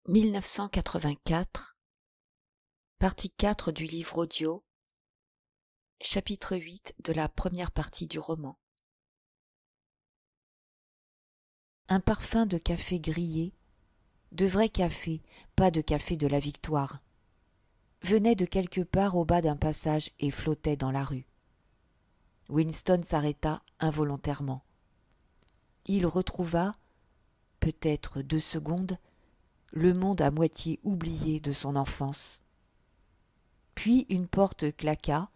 1984, partie 4 du livre audio, chapitre 8 de la première partie du roman. Un parfum de café grillé, de vrai café, pas de café de la Victoire, venait de quelque part au bas d'un passage et flottait dans la rue. Winston s'arrêta involontairement. Il retrouva, peut-être 2 secondes, le monde à moitié oublié de son enfance. Puis une porte claqua,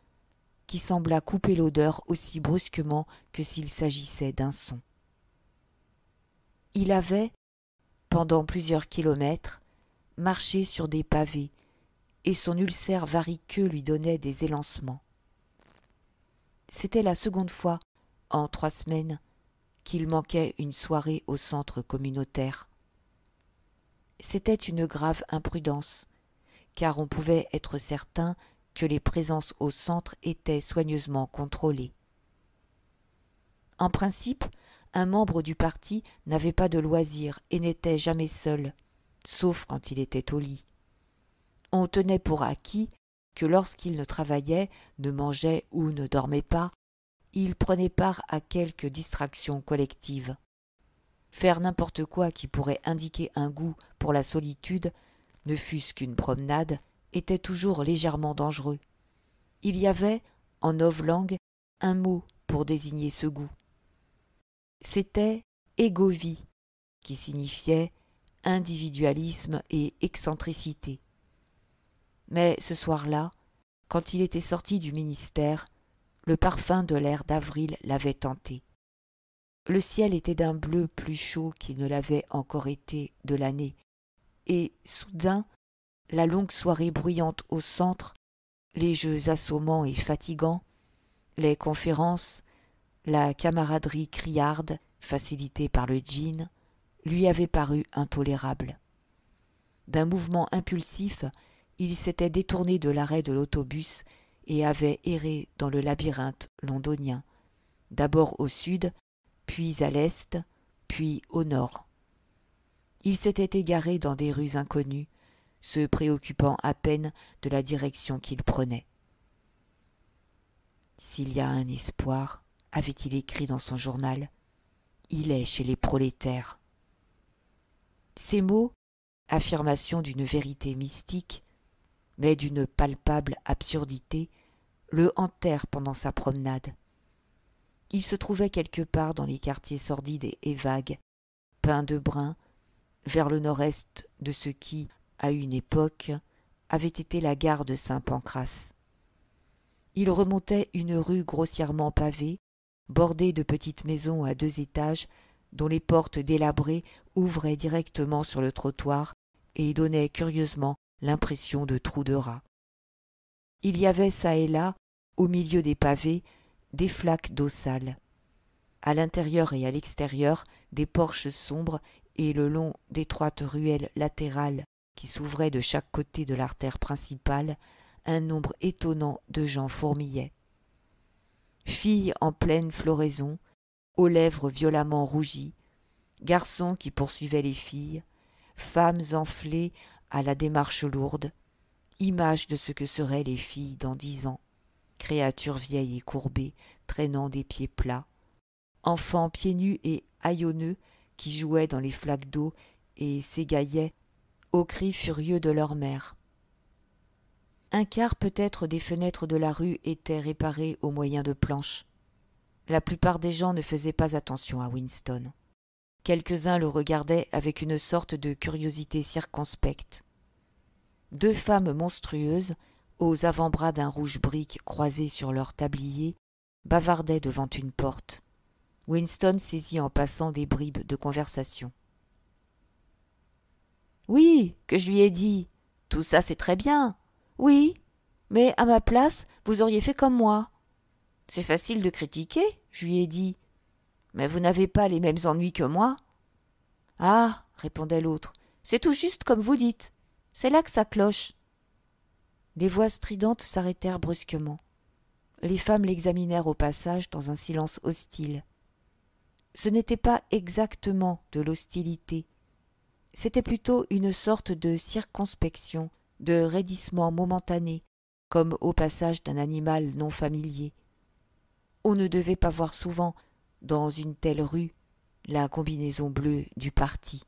qui sembla couper l'odeur aussi brusquement que s'il s'agissait d'un son. Il avait, pendant plusieurs kilomètres, marché sur des pavés, et son ulcère variqueux lui donnait des élancements. C'était la seconde fois, en 3 semaines, qu'il manquait une soirée au centre communautaire. C'était une grave imprudence, car on pouvait être certain que les présences au centre étaient soigneusement contrôlées. En principe, un membre du parti n'avait pas de loisirs et n'était jamais seul, sauf quand il était au lit. On tenait pour acquis que lorsqu'il ne travaillait, ne mangeait ou ne dormait pas, il prenait part à quelque distraction collective. Faire n'importe quoi qui pourrait indiquer un goût pour la solitude, ne fût-ce qu'une promenade, était toujours légèrement dangereux. Il y avait, en novlangue, un mot pour désigner ce goût. C'était égovie, qui signifiait individualisme et excentricité. Mais ce soir-là, quand il était sorti du ministère, le parfum de l'air d'avril l'avait tenté. Le ciel était d'un bleu plus chaud qu'il ne l'avait encore été de l'année, et soudain, la longue soirée bruyante au centre, les jeux assommants et fatigants, les conférences, la camaraderie criarde, facilitée par le gin, lui avaient paru intolérables. D'un mouvement impulsif, il s'était détourné de l'arrêt de l'autobus et avait erré dans le labyrinthe londonien, d'abord au sud, puis à l'est, puis au nord. Il s'était égaré dans des rues inconnues, se préoccupant à peine de la direction qu'il prenait. « S'il y a un espoir, » avait-il écrit dans son journal, « il est chez les prolétaires. » Ces mots, affirmation d'une vérité mystique, mais d'une palpable absurdité, le hantèrent pendant sa promenade. Il se trouvait quelque part dans les quartiers sordides et vagues, peints de brun, vers le nord-est de ce qui, à une époque, avait été la gare de Saint-Pancrace. Il remontait une rue grossièrement pavée, bordée de petites maisons à 2 étages, dont les portes délabrées ouvraient directement sur le trottoir et donnaient curieusement l'impression de trous de rats. Il y avait çà et là, au milieu des pavés, des flaques d'eau sale. À l'intérieur et à l'extérieur, des porches sombres et le long d'étroites ruelles latérales qui s'ouvraient de chaque côté de l'artère principale, un nombre étonnant de gens fourmillaient. Filles en pleine floraison, aux lèvres violemment rougies, garçons qui poursuivaient les filles, femmes enflées à la démarche lourde, image de ce que seraient les filles dans 10 ans, créatures vieilles et courbées, traînant des pieds plats, enfants pieds nus et haillonneux qui jouaient dans les flaques d'eau et s'égaillaient aux cris furieux de leur mère. Un quart peut-être des fenêtres de la rue étaient réparées au moyen de planches. La plupart des gens ne faisaient pas attention à Winston. Quelques-uns le regardaient avec une sorte de curiosité circonspecte. 2 femmes monstrueuses, aux avant-bras d'un rouge brique croisé sur leur tablier, bavardaient devant une porte. Winston saisit en passant des bribes de conversation. « Oui, que je lui ai dit. Tout ça, c'est très bien. Oui, mais à ma place, vous auriez fait comme moi. C'est facile de critiquer, je lui ai dit. Mais vous n'avez pas les mêmes ennuis que moi. »« Ah, répondait l'autre, c'est tout juste comme vous dites. C'est là que ça cloche. » Les voix stridentes s'arrêtèrent brusquement. Les femmes l'examinèrent au passage dans un silence hostile. Ce n'était pas exactement de l'hostilité. C'était plutôt une sorte de circonspection, de raidissement momentané, comme au passage d'un animal non familier. On ne devait pas voir souvent, dans une telle rue, la combinaison bleue du parti.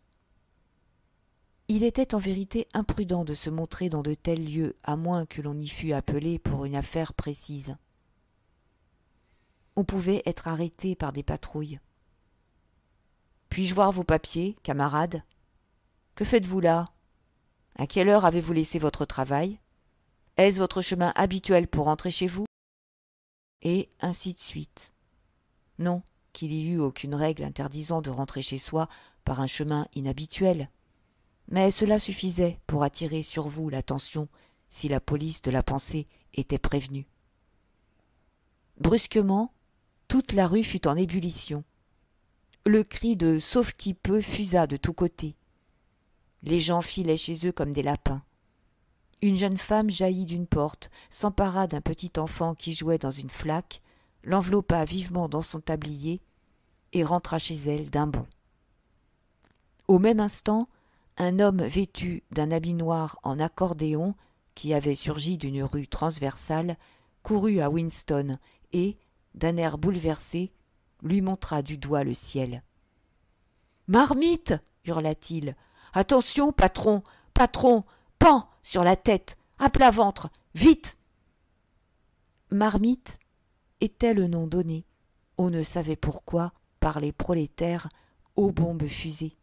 Il était en vérité imprudent de se montrer dans de tels lieux, à moins que l'on y fût appelé pour une affaire précise. On pouvait être arrêté par des patrouilles. « Puis-je voir vos papiers, camarade ? Que faites-vous là ? À quelle heure avez-vous laissé votre travail ? Est-ce votre chemin habituel pour rentrer chez vous ? » Et ainsi de suite. Non qu'il y eût aucune règle interdisant de rentrer chez soi par un chemin inhabituel. Mais cela suffisait pour attirer sur vous l'attention si la police de la pensée était prévenue. Brusquement, toute la rue fut en ébullition. Le cri de « sauve qui peut » fusa de tous côtés. Les gens filaient chez eux comme des lapins. Une jeune femme jaillit d'une porte, s'empara d'un petit enfant qui jouait dans une flaque, l'enveloppa vivement dans son tablier et rentra chez elle d'un bond. Au même instant, un homme vêtu d'un habit noir en accordéon, qui avait surgi d'une rue transversale, courut à Winston et, d'un air bouleversé, lui montra du doigt le ciel. « Marmite !» hurla-t-il. « Attention, patron, patron, pan sur la tête, à plat ventre, vite !» Marmite était le nom donné, on ne savait pourquoi, par les prolétaires aux bombes fusées.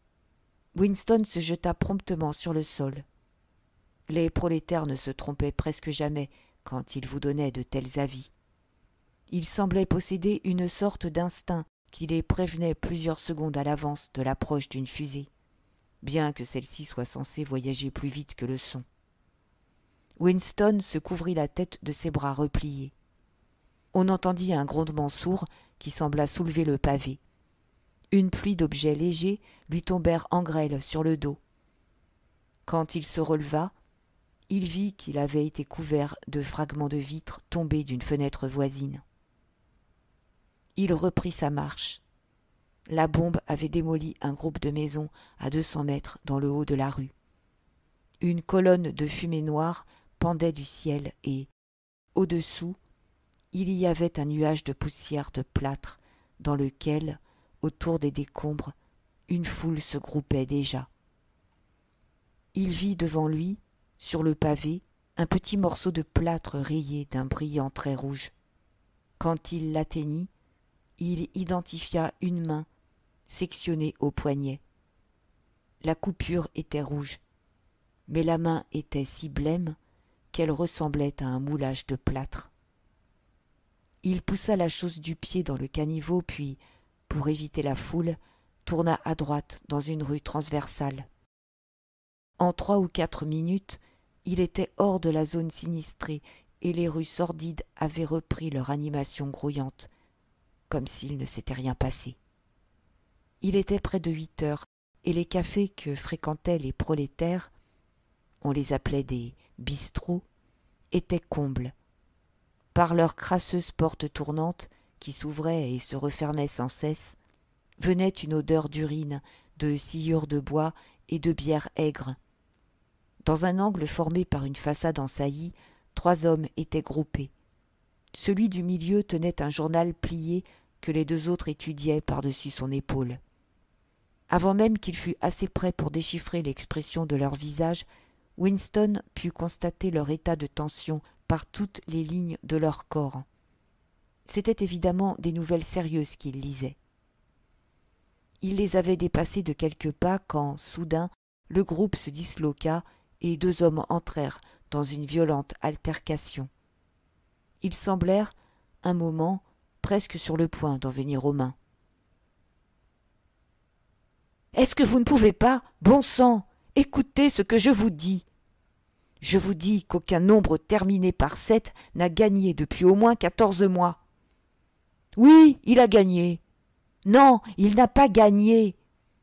Winston se jeta promptement sur le sol. Les prolétaires ne se trompaient presque jamais quand ils vous donnaient de tels avis. Ils semblaient posséder une sorte d'instinct qui les prévenait plusieurs secondes à l'avance de l'approche d'une fusée, bien que celle-ci soit censée voyager plus vite que le son. Winston se couvrit la tête de ses bras repliés. On entendit un grondement sourd qui sembla soulever le pavé. Une pluie d'objets légers lui tombèrent en grêle sur le dos. Quand il se releva, il vit qu'il avait été couvert de fragments de vitres tombés d'une fenêtre voisine. Il reprit sa marche. La bombe avait démoli un groupe de maisons à 200 mètres dans le haut de la rue. Une colonne de fumée noire pendait du ciel et, au-dessous, il y avait un nuage de poussière de plâtre dans lequel, autour des décombres, une foule se groupait déjà. Il vit devant lui, sur le pavé, un petit morceau de plâtre rayé d'un brillant trait rouge. Quand il l'atteignit, il identifia une main sectionnée au poignet. La coupure était rouge, mais la main était si blême qu'elle ressemblait à un moulage de plâtre. Il poussa la chausse du pied dans le caniveau, puis, pour éviter la foule, tourna à droite dans une rue transversale. En 3 ou 4 minutes, il était hors de la zone sinistrée et les rues sordides avaient repris leur animation grouillante, comme s'il ne s'était rien passé. Il était près de 8 heures et les cafés que fréquentaient les prolétaires, on les appelait des bistrots, étaient combles. Par leurs crasseuses portes tournantes, qui s'ouvraient et se refermaient sans cesse, venait une odeur d'urine, de sciure de bois et de bière aigre. Dans un angle formé par une façade en saillie, 3 hommes étaient groupés. Celui du milieu tenait un journal plié que les 2 autres étudiaient par-dessus son épaule. Avant même qu'il fût assez près pour déchiffrer l'expression de leurs visages, Winston put constater leur état de tension par toutes les lignes de leur corps. C'étaient évidemment des nouvelles sérieuses qu'il lisait. Il les avait dépassés de quelques pas quand, soudain, le groupe se disloqua et 2 hommes entrèrent dans une violente altercation. Ils semblèrent, un moment, presque sur le point d'en venir aux mains. « Est-ce que vous ne pouvez pas, bon sang, écouter ce que je vous dis ? Je vous dis qu'aucun nombre terminé par 7 n'a gagné depuis au moins 14 mois. Oui, il a gagné. Non, il n'a pas gagné.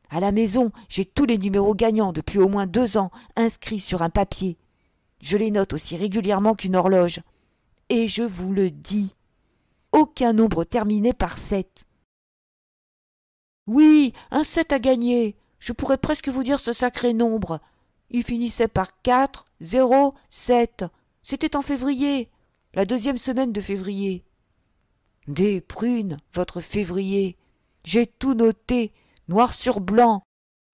À la maison, j'ai tous les numéros gagnants depuis au moins 2 ans inscrits sur un papier. Je les note aussi régulièrement qu'une horloge. Et je vous le dis, aucun nombre terminé par 7. Oui, un 7 a gagné. Je pourrais presque vous dire ce sacré nombre. Il finissait par 4, 0, 7. C'était en février, la 2e semaine de février. Des prunes, votre février. J'ai tout noté, noir sur blanc.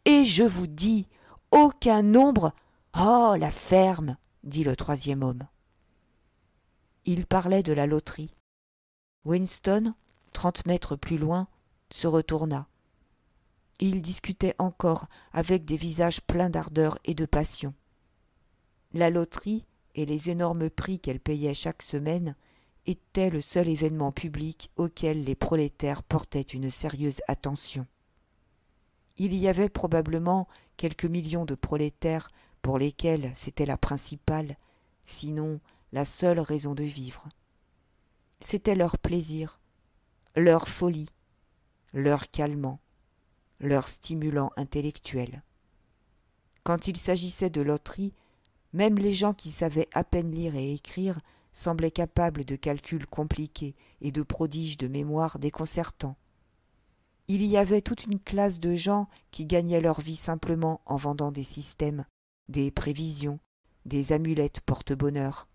Et je vous dis, aucun nombre. Oh, la ferme, dit le 3e homme. Il parlait de la loterie. Winston, 30 mètres plus loin, se retourna. Ils discutaient encore avec des visages pleins d'ardeur et de passion. La loterie et les énormes prix qu'elle payait chaque semaine étaient le seul événement public auquel les prolétaires portaient une sérieuse attention. Il y avait probablement quelques millions de prolétaires pour lesquels c'était la principale, sinon la seule raison de vivre. C'était leur plaisir, leur folie, leur calmant, leur stimulant intellectuel. Quand il s'agissait de loterie, même les gens qui savaient à peine lire et écrire semblaient capables de calculs compliqués et de prodiges de mémoire déconcertants. Il y avait toute une classe de gens qui gagnaient leur vie simplement en vendant des systèmes, des prévisions, des amulettes porte-bonheur.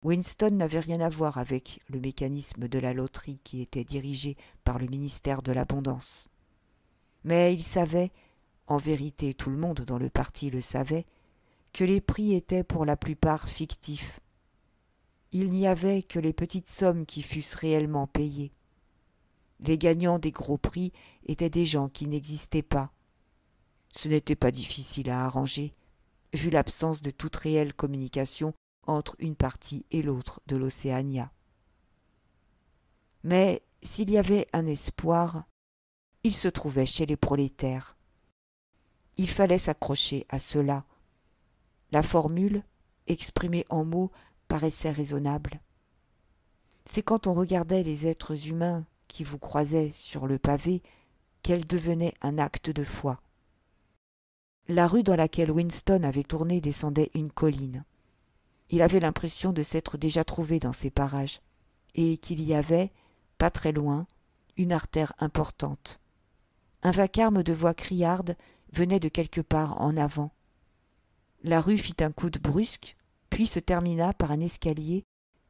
Winston n'avait rien à voir avec le mécanisme de la loterie qui était dirigé par le ministère de l'Abondance. Mais il savait, en vérité tout le monde dans le parti le savait, que les prix étaient pour la plupart fictifs. Il n'y avait que les petites sommes qui fussent réellement payées. Les gagnants des gros prix étaient des gens qui n'existaient pas. Ce n'était pas difficile à arranger, vu l'absence de toute réelle communication entre une partie et l'autre de l'Océania. Mais s'il y avait un espoir, il se trouvait chez les prolétaires. Il fallait s'accrocher à cela. La formule, exprimée en mots, paraissait raisonnable. C'est quand on regardait les êtres humains qui vous croisaient sur le pavé qu'elle devenait un acte de foi. La rue dans laquelle Winston avait tourné descendait une colline. Il avait l'impression de s'être déjà trouvé dans ces parages, et qu'il y avait, pas très loin, une artère importante. Un vacarme de voix criardes venait de quelque part en avant. La rue fit un coude brusque, puis se termina par un escalier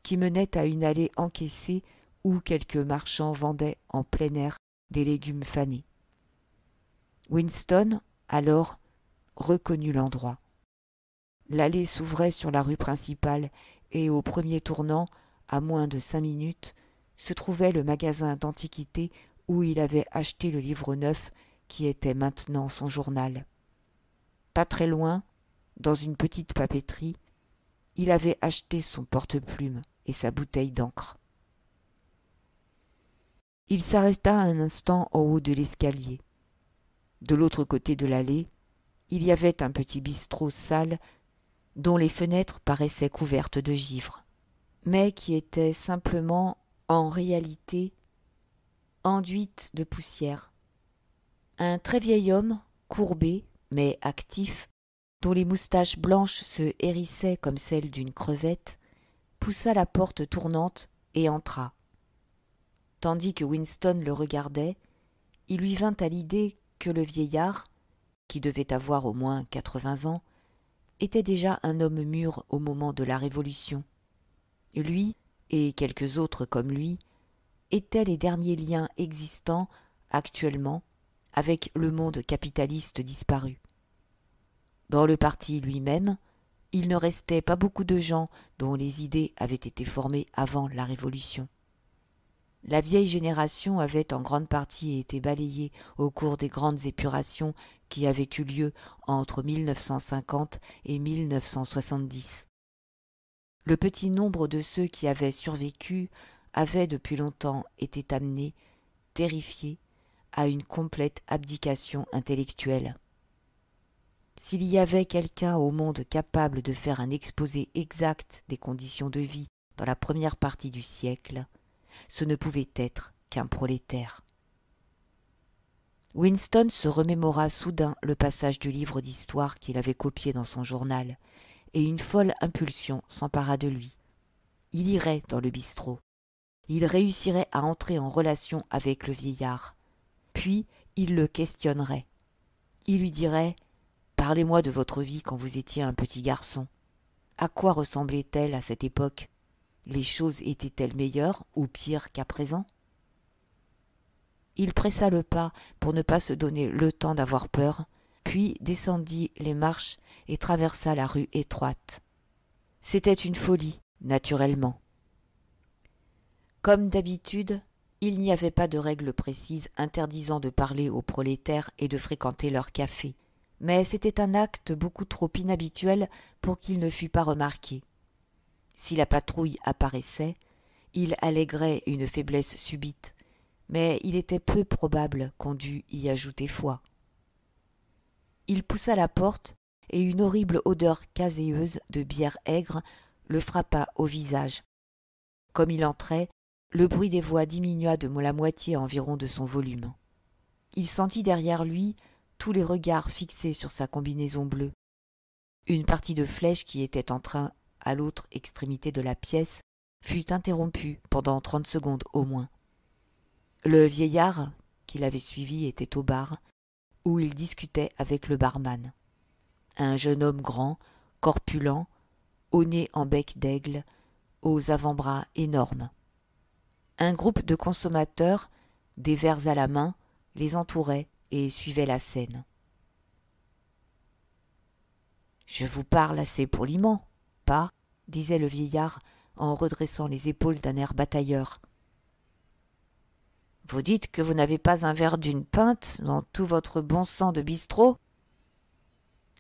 qui menait à une allée encaissée où quelques marchands vendaient en plein air des légumes fanés. Winston, alors, reconnut l'endroit. L'allée s'ouvrait sur la rue principale et au premier tournant, à moins de 5 minutes, se trouvait le magasin d'antiquités où il avait acheté le livre neuf qui était maintenant son journal. Pas très loin, dans une petite papeterie, il avait acheté son porte-plume et sa bouteille d'encre. Il s'arrêta un instant en haut de l'escalier. De l'autre côté de l'allée, il y avait un petit bistrot sale dont les fenêtres paraissaient couvertes de givre, mais qui était simplement, en réalité, enduite de poussière. Un très vieil homme, courbé, mais actif, dont les moustaches blanches se hérissaient comme celles d'une crevette, poussa la porte tournante et entra. Tandis que Winston le regardait, il lui vint à l'idée que le vieillard, qui devait avoir au moins 80 ans, était déjà un homme mûr au moment de la Révolution. Lui, et quelques autres comme lui, étaient les derniers liens existants actuellement avec le monde capitaliste disparu. Dans le parti lui-même, il ne restait pas beaucoup de gens dont les idées avaient été formées avant la Révolution. La vieille génération avait en grande partie été balayée au cours des grandes épurations qui avaient eu lieu entre 1950 et 1970. Le petit nombre de ceux qui avaient survécu avait depuis longtemps été amené, terrifié, à une complète abdication intellectuelle. S'il y avait quelqu'un au monde capable de faire un exposé exact des conditions de vie dans la première partie du siècle, ce ne pouvait être qu'un prolétaire. Winston se remémora soudain le passage du livre d'histoire qu'il avait copié dans son journal, et une folle impulsion s'empara de lui. Il irait dans le bistrot. Il réussirait à entrer en relation avec le vieillard. Puis il le questionnerait. Il lui dirait « Parlez-moi de votre vie quand vous étiez un petit garçon. À quoi ressemblait-elle à cette époque? Les choses étaient-elles meilleures ou pires qu'à présent ?» Il pressa le pas pour ne pas se donner le temps d'avoir peur, puis descendit les marches et traversa la rue étroite. C'était une folie, naturellement. Comme d'habitude, il n'y avait pas de règle précise interdisant de parler aux prolétaires et de fréquenter leur café, mais c'était un acte beaucoup trop inhabituel pour qu'il ne fût pas remarqué. Si la patrouille apparaissait, il alléguerait une faiblesse subite, mais il était peu probable qu'on dût y ajouter foi. Il poussa la porte et une horrible odeur caséeuse de bière aigre le frappa au visage. Comme il entrait, le bruit des voix diminua de la moitié environ de son volume. Il sentit derrière lui tous les regards fixés sur sa combinaison bleue. Une partie de flèche qui était en train à l'autre extrémité de la pièce fut interrompue pendant 30 secondes au moins. Le vieillard qui l'avait suivi était au bar, où il discutait avec le barman. Un jeune homme grand, corpulent, au nez en bec d'aigle, aux avant-bras énormes. Un groupe de consommateurs, des verres à la main, les entourait et suivait la scène. « Je vous parle assez poliment, pas ?» disait le vieillard en redressant les épaules d'un air batailleur. « Vous dites que vous n'avez pas un verre d'une pinte dans tout votre bon sang de bistrot ? » ?»«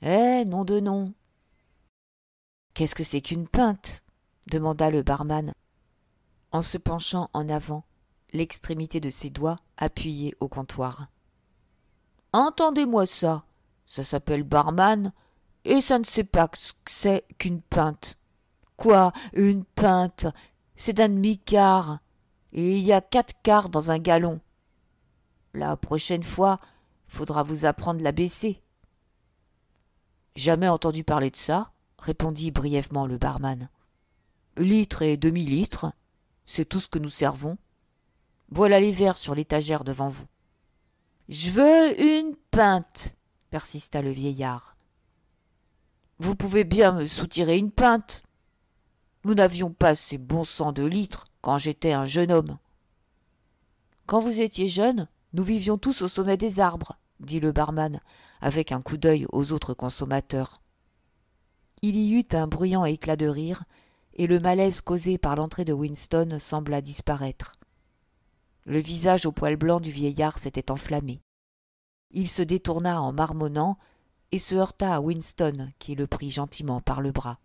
Eh, nom de nom !»« Qu'est-ce que c'est qu'une pinte ?» demanda le barman, en se penchant en avant, l'extrémité de ses doigts appuyée au comptoir. « Entendez-moi ça, ça s'appelle barman, et ça ne sait pas ce que c'est qu'une pinte. Quoi, une pinte? C'est un demi-quart, et il y a 4 quarts dans un gallon. La prochaine fois, faudra vous apprendre l'ABC. »« Jamais entendu parler de ça, » répondit brièvement le barman. « Litre et demi-litre, c'est tout ce que nous servons. Voilà les verres sur l'étagère devant vous. »« Je veux une pinte, » persista le vieillard. « Vous pouvez bien me soutirer une pinte. Nous n'avions pas ces bons sangs de litres quand j'étais un jeune homme. »« Quand vous étiez jeune, nous vivions tous au sommet des arbres, » dit le barman, avec un coup d'œil aux autres consommateurs. Il y eut un bruyant éclat de rire, et le malaise causé par l'entrée de Winston sembla disparaître. Le visage au poil blanc du vieillard s'était enflammé. Il se détourna en marmonnant et se heurta à Winston, qui le prit gentiment par le bras.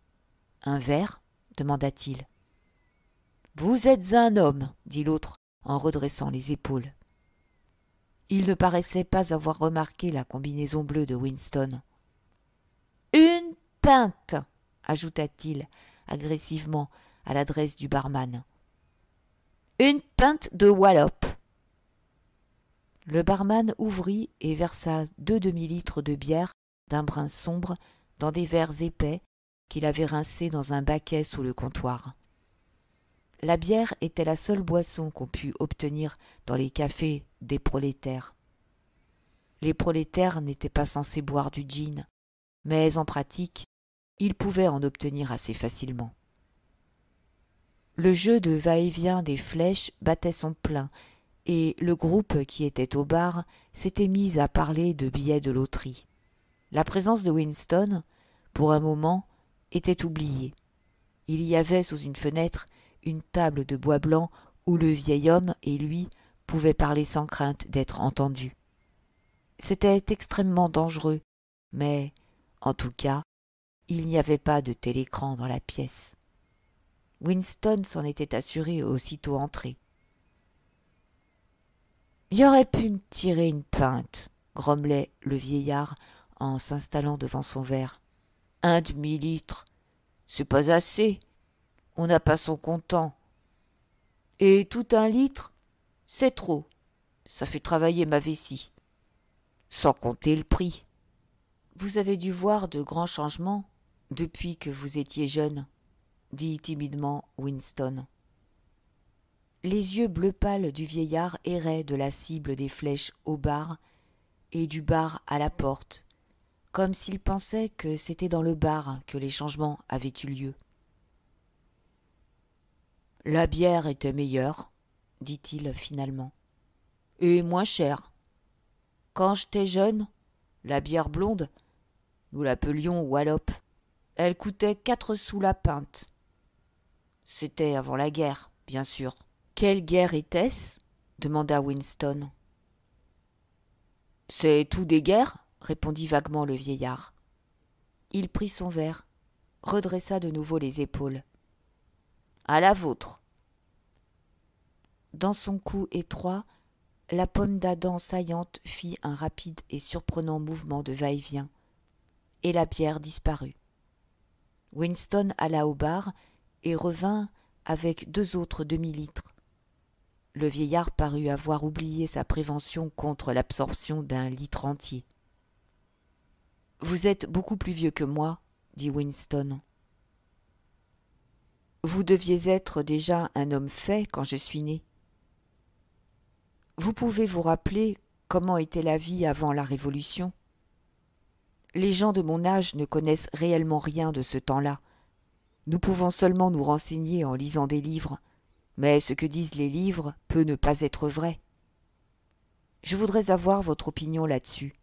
« Un verre ?» demanda-t-il. « Vous êtes un homme, » dit l'autre en redressant les épaules. Il ne paraissait pas avoir remarqué la combinaison bleue de Winston. « Une pinte !» ajouta-t-il agressivement à l'adresse du barman. « Une pinte de Wallop !» Le barman ouvrit et versa 2 demi-litres de bière d'un brun sombre dans des verres épais qu'il avait rincés dans un baquet sous le comptoir. La bière était la seule boisson qu'on pût obtenir dans les cafés des prolétaires. Les prolétaires n'étaient pas censés boire du gin, mais en pratique, ils pouvaient en obtenir assez facilement. Le jeu de va-et-vient des flèches battait son plein, et le groupe qui était au bar s'était mis à parler de billets de loterie. La présence de Winston, pour un moment, était oubliée. Il y avait sous une fenêtre une table de bois blanc où le vieil homme et lui pouvaient parler sans crainte d'être entendus. C'était extrêmement dangereux, mais, en tout cas, il n'y avait pas de télécran dans la pièce. Winston s'en était assuré aussitôt entré. « Il aurait pu me tirer une pinte, » grommelait le vieillard en s'installant devant son verre. « 1 demi-litre, c'est pas assez, on n'a pas son comptant. Et tout 1 litre, c'est trop, ça fait travailler ma vessie. Sans compter le prix. Vous avez dû voir de grands changements depuis que vous étiez jeune, » dit timidement Winston. Les yeux bleu pâle du vieillard erraient de la cible des flèches au bar, et du bar à la porte, comme s'il pensait que c'était dans le bar que les changements avaient eu lieu. « La bière était meilleure, dit-il finalement, et moins chère. Quand j'étais jeune, la bière blonde, nous l'appelions Wallop, elle coûtait 4 sous la pinte. C'était avant la guerre, bien sûr. »« Quelle guerre était-ce » demanda Winston. « C'est tout des guerres » répondit vaguement le vieillard. Il prit son verre, redressa de nouveau les épaules. « À la vôtre !» Dans son cou étroit, la pomme d'Adam saillante fit un rapide et surprenant mouvement de va-et-vient, et la bière disparut. Winston alla au bar et revint avec 2 autres demi-litres. Le vieillard parut avoir oublié sa prévention contre l'absorption d'un litre entier. « Vous êtes beaucoup plus vieux que moi, » dit Winston. « Vous deviez être déjà un homme fait quand je suis né. Vous pouvez vous rappeler comment était la vie avant la Révolution ? Les gens de mon âge ne connaissent réellement rien de ce temps-là. Nous pouvons seulement nous renseigner en lisant des livres, mais ce que disent les livres peut ne pas être vrai. Je voudrais avoir votre opinion là-dessus.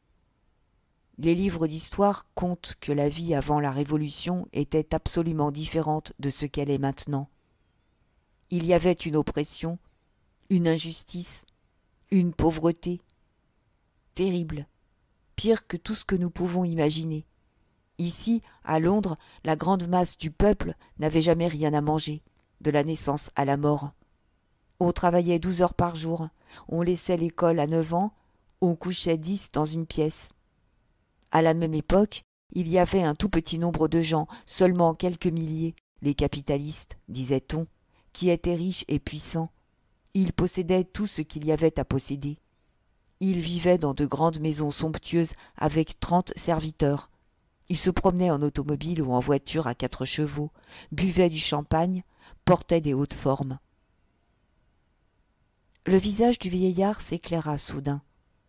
Les livres d'histoire comptent que la vie avant la Révolution était absolument différente de ce qu'elle est maintenant. Il y avait une oppression, une injustice, une pauvreté terrible, pire que tout ce que nous pouvons imaginer. Ici, à Londres, la grande masse du peuple n'avait jamais rien à manger, de la naissance à la mort. On travaillait 12 heures par jour, on laissait l'école à 9 ans, on couchait 10 dans une pièce. À la même époque, il y avait un tout petit nombre de gens, seulement quelques milliers, les capitalistes, disait-on, qui étaient riches et puissants. Ils possédaient tout ce qu'il y avait à posséder. Ils vivaient dans de grandes maisons somptueuses avec 30 serviteurs. Ils se promenaient en automobile ou en voiture à 4 chevaux, buvaient du champagne, portaient des hautes formes. Le visage du vieillard s'éclaira soudain.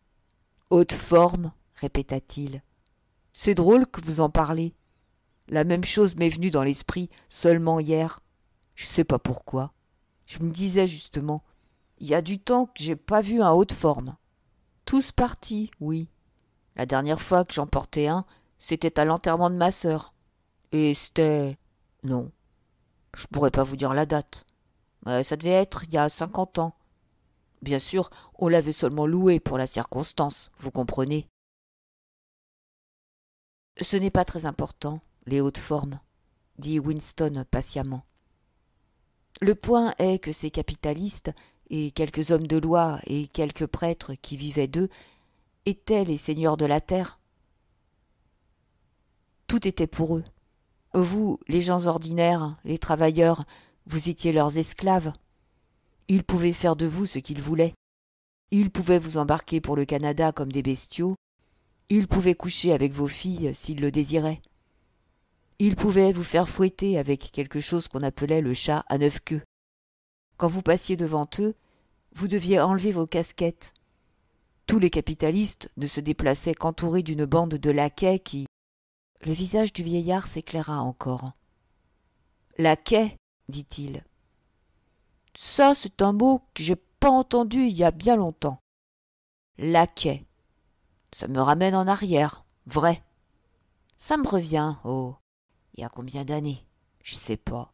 « Haute forme » répéta-t-il. « C'est drôle que vous en parlez. La même chose m'est venue dans l'esprit seulement hier. Je sais pas pourquoi. Je me disais justement, il y a du temps que j'ai pas vu un haute forme. Tous partis, oui. La dernière fois que j'en portais un, c'était à l'enterrement de ma sœur. Et c'était... Non, je pourrais pas vous dire la date. Ça devait être il y a 50 ans. Bien sûr, on l'avait seulement loué pour la circonstance, vous comprenez. Ce n'est pas très important, les hautes formes, dit Winston patiemment. Le point est que ces capitalistes, et quelques hommes de loi et quelques prêtres qui vivaient d'eux, étaient les seigneurs de la terre. Tout était pour eux. Vous, les gens ordinaires, les travailleurs, vous étiez leurs esclaves. Ils pouvaient faire de vous ce qu'ils voulaient. Ils pouvaient vous embarquer pour le Canada comme des bestiaux. Ils pouvaient coucher avec vos filles s'ils le désiraient. Ils pouvaient vous faire fouetter avec quelque chose qu'on appelait le chat à 9 queues. Quand vous passiez devant eux, vous deviez enlever vos casquettes. Tous les capitalistes ne se déplaçaient qu'entourés d'une bande de laquais qui... Le visage du vieillard s'éclaira encore. « Laquais, dit-il. Ça, c'est un mot que j'ai pas entendu il y a bien longtemps. Laquais. Ça me ramène en arrière, vrai. Ça me revient, oh, il y a combien d'années? Je sais pas.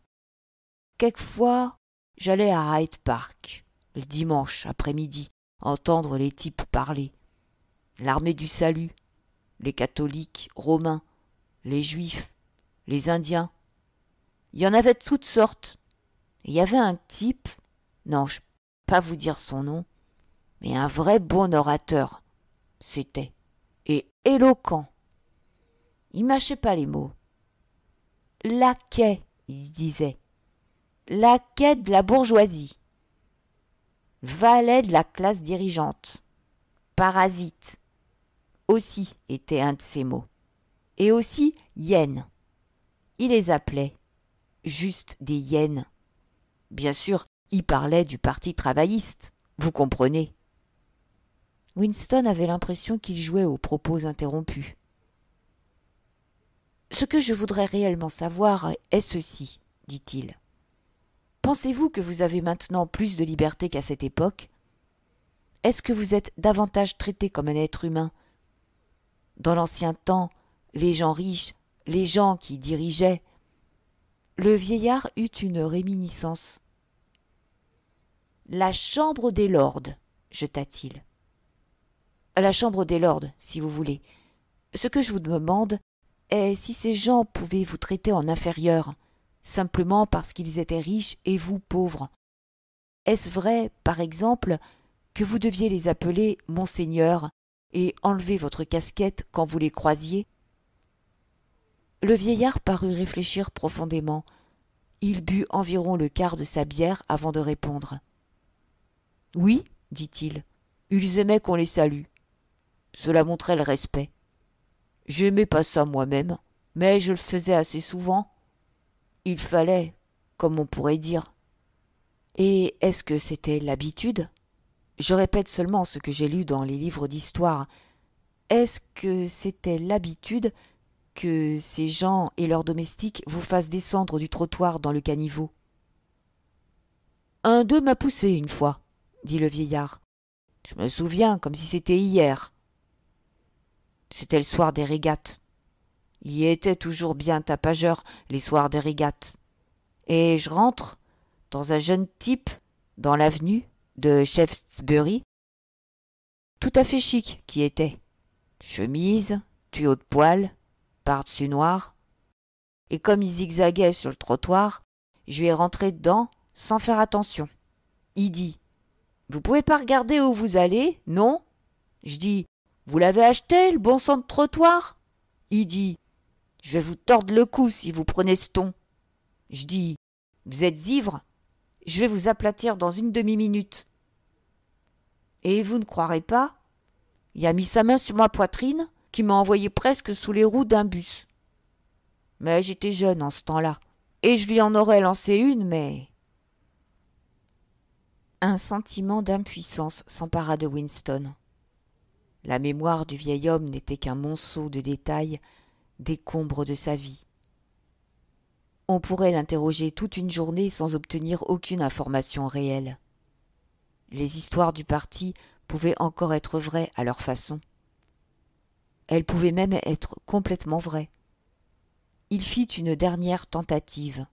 Quelquefois, j'allais à Hyde Park, le dimanche après-midi, entendre les types parler. L'armée du salut, les catholiques romains, les juifs, les indiens. Il y en avait de toutes sortes. Il y avait un type, non, je ne peux pas vous dire son nom, mais un vrai bon orateur, c'était, et éloquent. Il mâchait pas les mots. Laquais, il disait. Laquais de la bourgeoisie. Valet de la classe dirigeante. Parasite. Aussi était un de ces mots. Et aussi hyènes. Il les appelait juste des hyènes. Bien sûr, il parlait du parti travailliste, vous comprenez. Winston avait l'impression qu'il jouait aux propos interrompus. « Ce que je voudrais réellement savoir est ceci, dit-il. Pensez-vous que vous avez maintenant plus de liberté qu'à cette époque? Est-ce que vous êtes davantage traité comme un être humain? Dans l'ancien temps, les gens riches, les gens qui dirigeaient. » Le vieillard eut une réminiscence. « La chambre des lords, jeta-t-il. La chambre des lords, si vous voulez. Ce que je vous demande est si ces gens pouvaient vous traiter en inférieur, simplement parce qu'ils étaient riches et vous pauvres. Est-ce vrai, par exemple, que vous deviez les appeler Monseigneur et enlever votre casquette quand vous les croisiez? Le vieillard parut réfléchir profondément. Il but environ le quart de sa bière avant de répondre. « Oui, dit-il, ils aimaient qu'on les salue. Cela montrait le respect. J'aimais pas ça moi-même, mais je le faisais assez souvent. Il fallait, comme on pourrait dire. » Et est-ce que c'était l'habitude? Je répète seulement ce que j'ai lu dans les livres d'histoire. Est-ce que c'était l'habitude que ces gens et leurs domestiques vous fassent descendre du trottoir dans le caniveau? Un d'eux m'a poussé une fois, dit le vieillard. Je me souviens comme si c'était hier. C'était le soir des régates. Il y était toujours bien tapageur les soirs des régates. Et je rentre dans un jeune type dans l'avenue de Shaftesbury, tout à fait chic qui était. Chemise, tuyau de poil, par-dessus noir. Et comme il zigzaguait sur le trottoir, je lui ai rentré dedans sans faire attention. Il dit « Vous pouvez pas regarder où vous allez, non ?» Je dis « Vous l'avez acheté, le bon sang de trottoir ?» Il dit « Je vais vous tordre le cou si vous prenez ce ton. » Je dis « Vous êtes ivre? Je vais vous aplatir dans une demi-minute. » Et vous ne croirez pas, il a mis sa main sur ma poitrine qui m'a envoyé presque sous les roues d'un bus. Mais j'étais jeune en ce temps-là, et je lui en aurais lancé une, mais... Un sentiment d'impuissance s'empara de Winston. La mémoire du vieil homme n'était qu'un monceau de détails, décombres de sa vie. On pourrait l'interroger toute une journée sans obtenir aucune information réelle. Les histoires du parti pouvaient encore être vraies à leur façon. Elles pouvaient même être complètement vraies. Il fit une dernière tentative.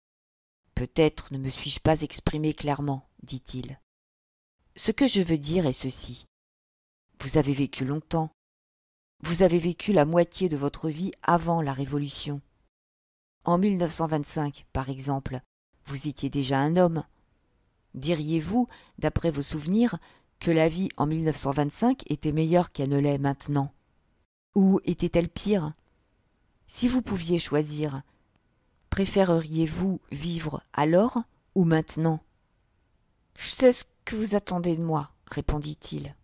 « Peut-être ne me suis-je pas exprimé clairement, dit-il. Ce que je veux dire est ceci. Vous avez vécu longtemps. Vous avez vécu la moitié de votre vie avant la Révolution. En 1925, par exemple, vous étiez déjà un homme. Diriez-vous, d'après vos souvenirs, que la vie en 1925 était meilleure qu'elle ne l'est maintenant? Ou était-elle pire? Si vous pouviez choisir, préféreriez-vous vivre alors ou maintenant? Je sais ce que vous attendez de moi, répondit-il.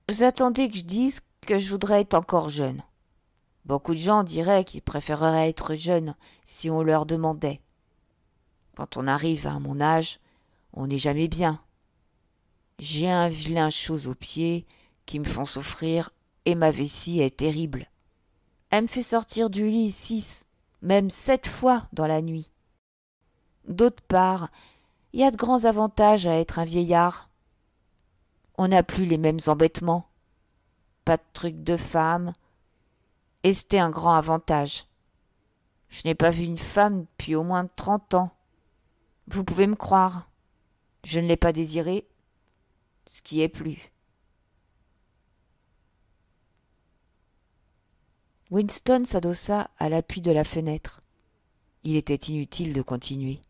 Vous attendez que je dise que je voudrais être encore jeune. Beaucoup de gens diraient qu'ils préféreraient être jeunes si on leur demandait. Quand on arrive à mon âge, on n'est jamais bien. J'ai un vilain chose aux pieds qui me font souffrir et ma vessie est terrible. Elle me fait sortir du lit 6, même 7 fois dans la nuit. D'autre part, il y a de grands avantages à être un vieillard. On n'a plus les mêmes embêtements. Pas de trucs de femme. Et c'était un grand avantage. Je n'ai pas vu une femme depuis au moins 30 ans. Vous pouvez me croire. Je ne l'ai pas désirée, ce qui est plus. Winston s'adossa à l'appui de la fenêtre. Il était inutile de continuer.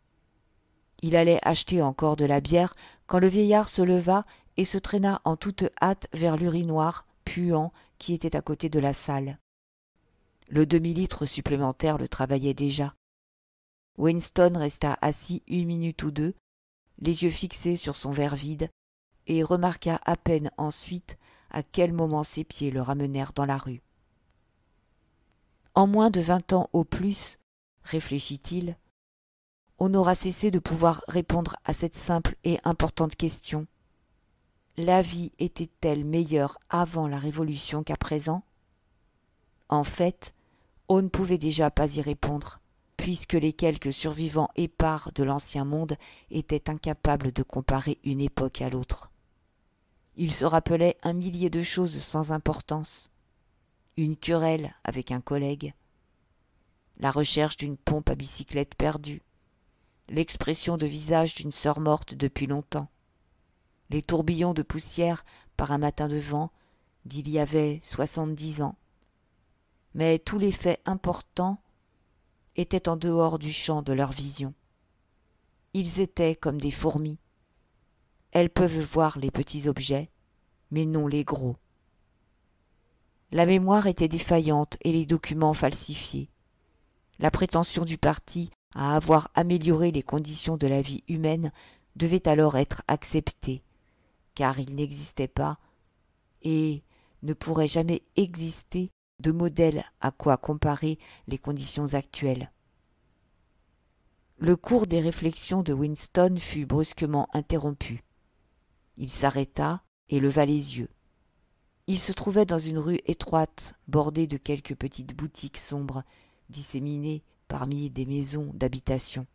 Il allait acheter encore de la bière quand le vieillard se leva et se traîna en toute hâte vers l'urinoir puant qui était à côté de la salle. Le demi-litre supplémentaire le travaillait déjà. Winston resta assis 1 minute ou 2, les yeux fixés sur son verre vide, et remarqua à peine ensuite à quel moment ses pieds le ramenèrent dans la rue. En moins de 20 ans au plus, réfléchit-il, on aura cessé de pouvoir répondre à cette simple et importante question. La vie était-elle meilleure avant la Révolution qu'à présent? En fait, on ne pouvait déjà pas y répondre, puisque les quelques survivants épars de l'ancien monde étaient incapables de comparer une époque à l'autre. Ils se rappelaient un millier de choses sans importance. Une querelle avec un collègue, la recherche d'une pompe à bicyclette perdue, l'expression de visage d'une sœur morte depuis longtemps, les tourbillons de poussière par un matin de vent d'il y avait 70 ans. Mais tous les faits importants étaient en dehors du champ de leur vision. Ils étaient comme des fourmis. Elles peuvent voir les petits objets, mais non les gros. La mémoire était défaillante et les documents falsifiés. La prétention du parti à avoir amélioré les conditions de la vie humaine devait alors être acceptée, car il n'existait pas, et ne pourrait jamais exister, de modèle à quoi comparer les conditions actuelles. Le cours des réflexions de Winston fut brusquement interrompu. Il s'arrêta et leva les yeux. Il se trouvait dans une rue étroite, bordée de quelques petites boutiques sombres, disséminées parmi des maisons d'habitation.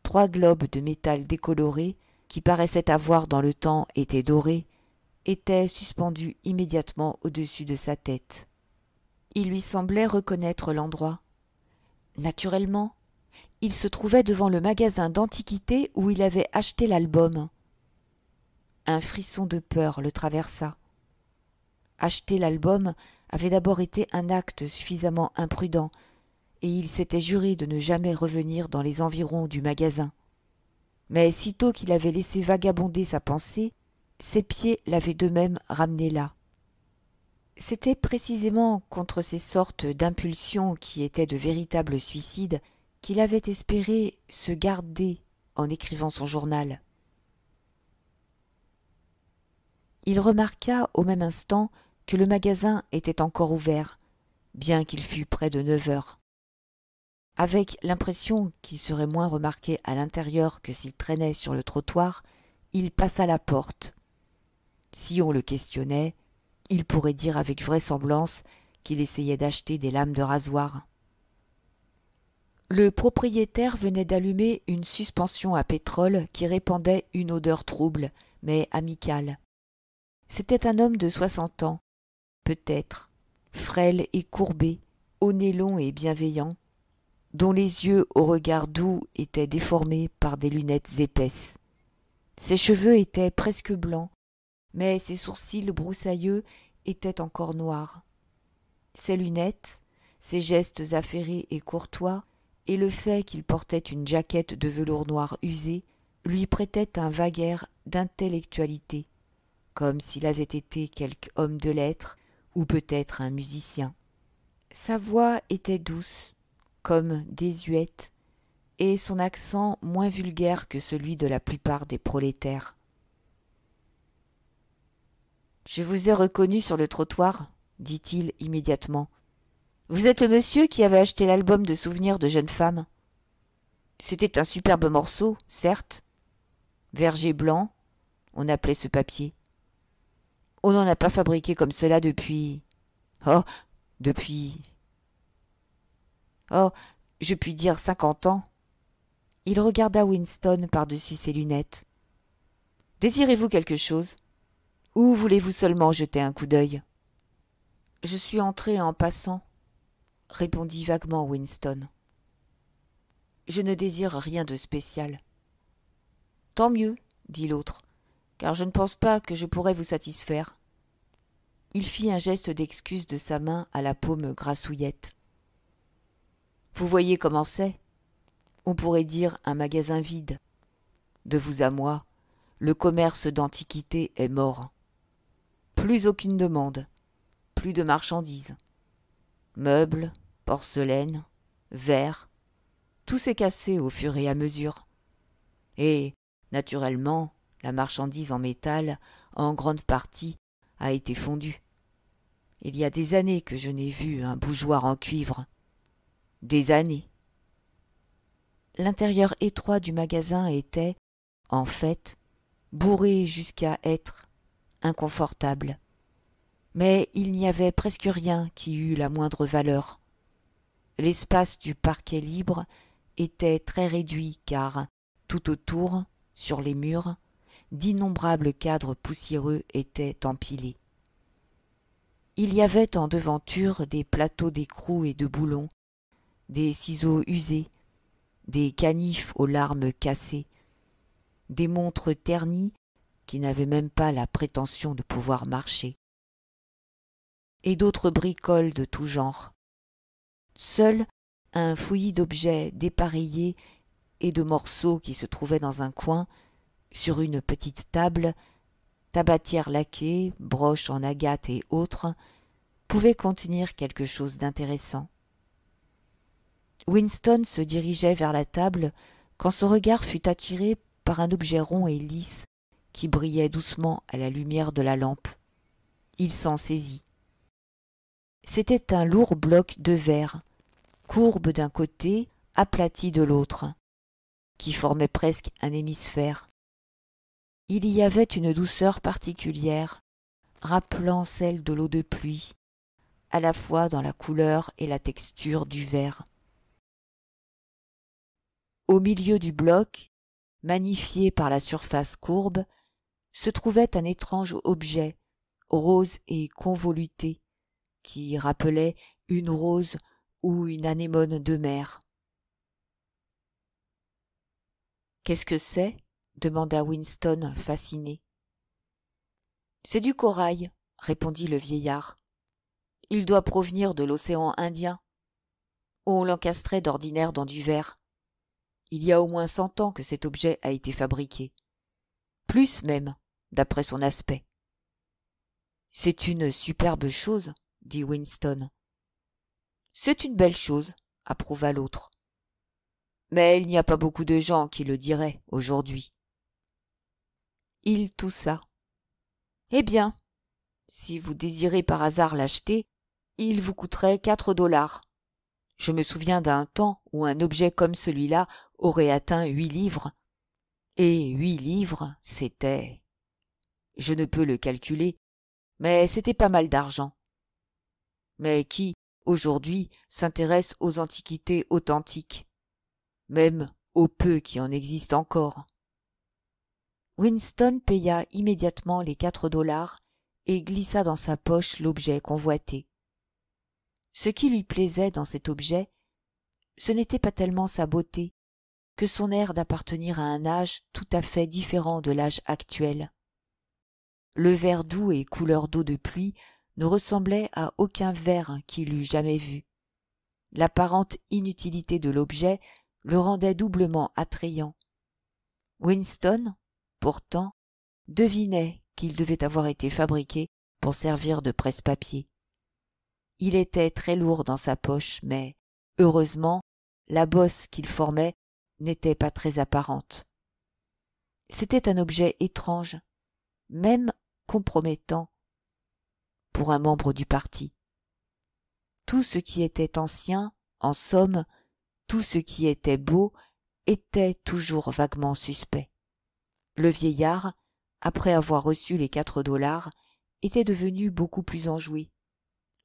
3 globes de métal décolorés, qui paraissaient avoir dans le temps été dorés, étaient suspendus immédiatement au-dessus de sa tête. Il lui semblait reconnaître l'endroit. Naturellement, il se trouvait devant le magasin d'antiquités où il avait acheté l'album. Un frisson de peur le traversa. Acheter l'album avait d'abord été un acte suffisamment imprudent, et il s'était juré de ne jamais revenir dans les environs du magasin. Mais sitôt qu'il avait laissé vagabonder sa pensée, ses pieds l'avaient d'eux-mêmes ramené là. C'était précisément contre ces sortes d'impulsions qui étaient de véritables suicides qu'il avait espéré se garder en écrivant son journal. Il remarqua au même instant que le magasin était encore ouvert, bien qu'il fût près de 9 heures. Avec l'impression qu'il serait moins remarqué à l'intérieur que s'il traînait sur le trottoir, il passa la porte. Si on le questionnait, il pourrait dire avec vraisemblance qu'il essayait d'acheter des lames de rasoir. Le propriétaire venait d'allumer une suspension à pétrole qui répandait une odeur trouble, mais amicale. C'était un homme de 60 ans, peut-être, frêle et courbé, au nez long et bienveillant, dont les yeux au regard doux étaient déformés par des lunettes épaisses. Ses cheveux étaient presque blancs, mais ses sourcils broussailleux étaient encore noirs. Ses lunettes, ses gestes affairés et courtois, et le fait qu'il portait une jaquette de velours noir usée, lui prêtaient un vague air d'intellectualité, comme s'il avait été quelque homme de lettres, ou peut-être un musicien. Sa voix était douce, comme désuète, et son accent moins vulgaire que celui de la plupart des prolétaires. « Je vous ai reconnu sur le trottoir, » dit-il immédiatement. « Vous êtes le monsieur qui avait acheté l'album de souvenirs de jeune femme. C'était un superbe morceau, certes. Verger blanc, on appelait ce papier. On n'en a pas fabriqué comme cela depuis... Oh, je puis dire 50 ans. » Il regarda Winston par-dessus ses lunettes. « Désirez-vous quelque chose? Ou voulez-vous seulement jeter un coup d'œil? »« Je suis entré en passant, » répondit vaguement Winston. « Je ne désire rien de spécial. »« Tant mieux, » dit l'autre, « car je ne pense pas que je pourrais vous satisfaire. » Il fit un geste d'excuse de sa main à la paume grassouillette. « Vous voyez comment c'est? On pourrait dire un magasin vide. De vous à moi, le commerce d'antiquités est mort. Plus aucune demande, plus de marchandises. Meubles, porcelaine, verre, tout s'est cassé au fur et à mesure. Et, naturellement, la marchandise en métal, en grande partie, a été fondue. Il y a des années que je n'ai vu un bougeoir en cuivre. Des années. » L'intérieur étroit du magasin était, en fait, bourré jusqu'à être inconfortable. Mais il n'y avait presque rien qui eût la moindre valeur. L'espace du parquet libre était très réduit car, tout autour, sur les murs, d'innombrables cadres poussiéreux étaient empilés. Il y avait en devanture des plateaux d'écrou et de boulons, des ciseaux usés, des canifs aux larmes cassées, des montres ternies qui n'avaient même pas la prétention de pouvoir marcher, et d'autres bricoles de tout genre. Seul un fouillis d'objets dépareillés et de morceaux qui se trouvaient dans un coin, sur une petite table, tabatière laquée, broches en agate et autres, pouvait contenir quelque chose d'intéressant. Winston se dirigeait vers la table quand son regard fut attiré par un objet rond et lisse qui brillait doucement à la lumière de la lampe. Il s'en saisit. C'était un lourd bloc de verre, courbe d'un côté, aplati de l'autre, qui formait presque un hémisphère. Il y avait une douceur particulière, rappelant celle de l'eau de pluie, à la fois dans la couleur et la texture du verre. Au milieu du bloc, magnifié par la surface courbe, se trouvait un étrange objet, rose et convoluté, qui rappelait une rose ou une anémone de mer. « Qu'est-ce que c'est » demanda Winston, fasciné. « C'est du corail, » répondit le vieillard. « Il doit provenir de l'océan Indien. On l'encastrait d'ordinaire dans du verre. Il y a au moins 100 ans que cet objet a été fabriqué. Plus même, d'après son aspect. »« C'est une superbe chose, » dit Winston. « C'est une belle chose, » approuva l'autre. « Mais il n'y a pas beaucoup de gens qui le diraient aujourd'hui. » Il toussa. « Eh bien, si vous désirez par hasard l'acheter, il vous coûterait 4 $. Je me souviens d'un temps où un objet comme celui-là aurait atteint 8 livres. Et 8 livres, c'était... Je ne peux le calculer, mais c'était pas mal d'argent. Mais qui, aujourd'hui, s'intéresse aux antiquités authentiques, même au peu qui en existe encore? Winston paya immédiatement les 4 $ et glissa dans sa poche l'objet convoité. Ce qui lui plaisait dans cet objet, ce n'était pas tellement sa beauté que son air d'appartenir à un âge tout à fait différent de l'âge actuel. Le verre doux et couleur d'eau de pluie ne ressemblait à aucun verre qu'il eût jamais vu. L'apparente inutilité de l'objet le rendait doublement attrayant. Winston, pourtant, devinait qu'il devait avoir été fabriqué pour servir de presse-papier. Il était très lourd dans sa poche, mais, heureusement, la bosse qu'il formait n'était pas très apparente. C'était un objet étrange, même compromettant, pour un membre du parti. Tout ce qui était ancien, en somme, tout ce qui était beau, était toujours vaguement suspect. Le vieillard, après avoir reçu les 4 $, était devenu beaucoup plus enjoué.